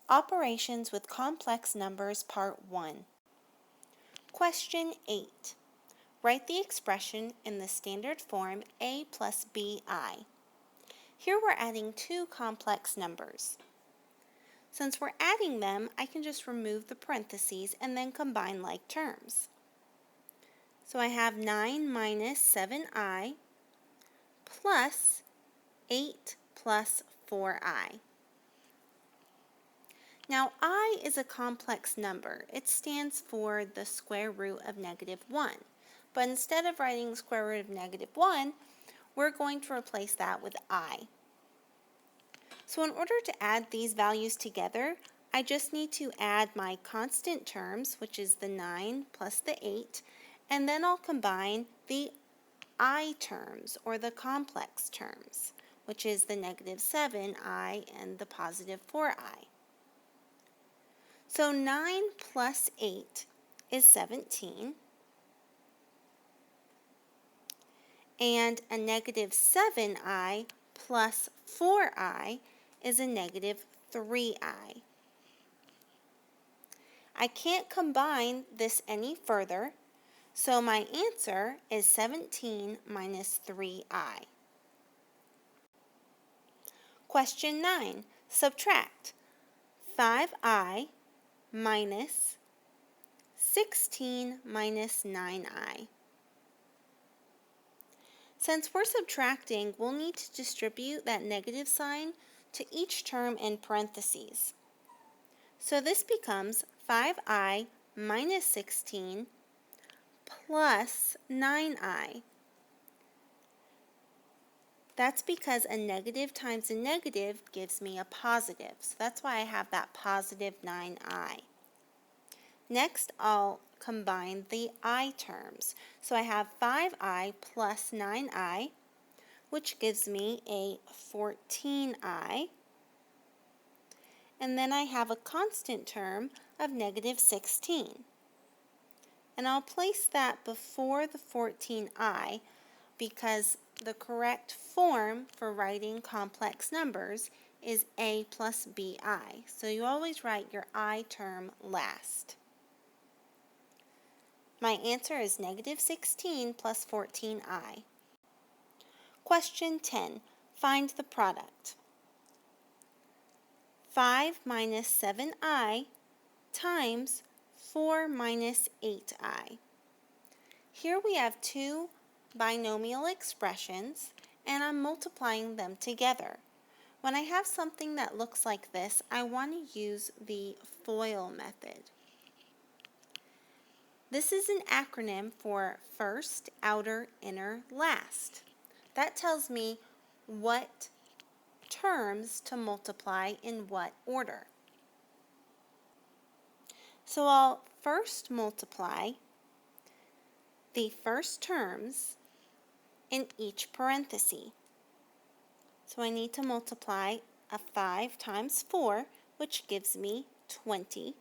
Operations with Complex Numbers, Part 1. Question 8. Write the expression in the standard form a plus bi. Here we're adding two complex numbers. Since we're adding them, I can just remove the parentheses and then combine like terms. So I have 9 minus 7i plus 8 plus 4i. Now, I is a complex number. It stands for the square root of -1. But instead of writing the square root of -1, we're going to replace that with I. So in order to add these values together, I just need to add my constant terms, which is the 9 plus the 8, and then I'll combine the I terms, or the complex terms, which is the -7i and the +4i. So 9 plus 8 is 17, and a -7i plus 4i is a -3i. I can't combine this any further, so my answer is 17 minus 3i. Question 9. Subtract 5i minus 16 minus 9i. Since we're subtracting, we'll need to distribute that negative sign to each term in parentheses. So this becomes 5i minus 16 plus 9i. That's because a negative times a negative gives me a positive. So that's why I have that positive 9i. Next, I'll combine the I terms. So I have 5i plus 9i, which gives me a 14i. And then I have a constant term of -16. And I'll place that before the 14i because the correct form for writing complex numbers is a plus bi. So you always write your I term last. My answer is -16 plus 14i. Question 10. Find the product. 5 minus 7i times 4 minus 8i. Here we have two binomial expressions, and I'm multiplying them together. When I have something that looks like this, I want to use the FOIL method. This is an acronym for first, outer, inner, last. That tells me what terms to multiply in what order. So I'll first multiply the first terms in each parenthesis. So I need to multiply a 5 times 4, which gives me 20.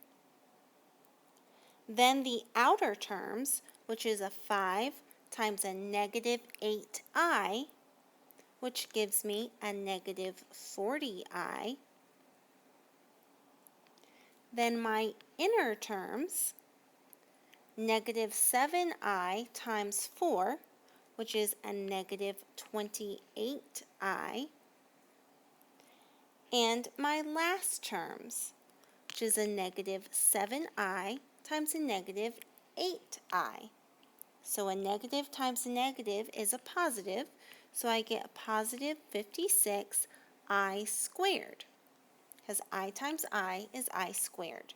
Then the outer terms, which is a 5 times a -8i, which gives me a -40i. Then my inner terms, -7i times 4, which is a -28i. And my last terms, which is a -7i times a -8i. So a negative times a negative is a positive, so I get a positive 56i squared, because I times I is I squared.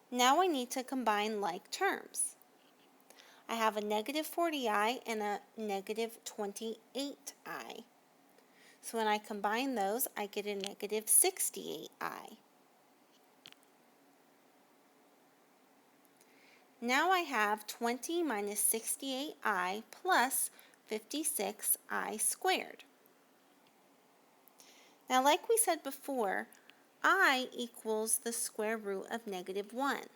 Now I need to combine like terms. I have a -40i and a -28i. So when I combine those, I get a -68i. Now I have 20 minus 68i plus 56i squared. Now, like we said before, I equals the square root of -1.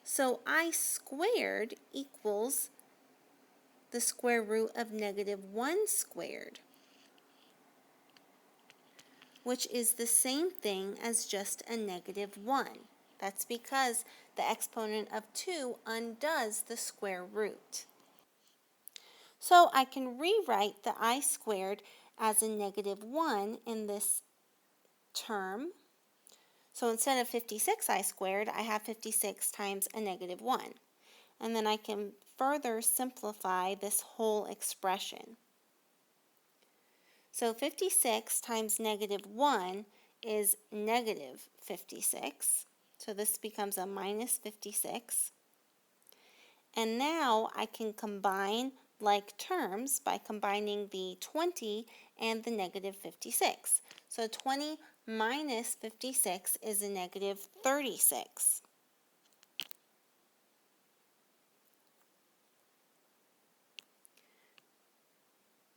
So I squared equals the square root of -1 squared. which is the same thing as just a negative 1. That's because the exponent of 2 undoes the square root. So I can rewrite the I squared as a negative 1 in this term. So instead of 56I squared, I have 56 times a negative 1. And then I can further simplify this whole expression. So 56 times negative 1 is negative 56. So this becomes a minus 56. And now I can combine like terms by combining the 20 and the negative 56. So 20 minus 56 is a negative 36.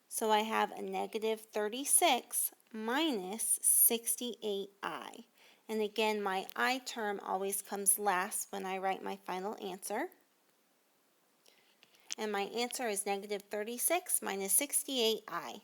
So I have a negative 36 minus 68I. And again, my I term always comes last when I write my final answer. And my answer is negative 36 minus 68I.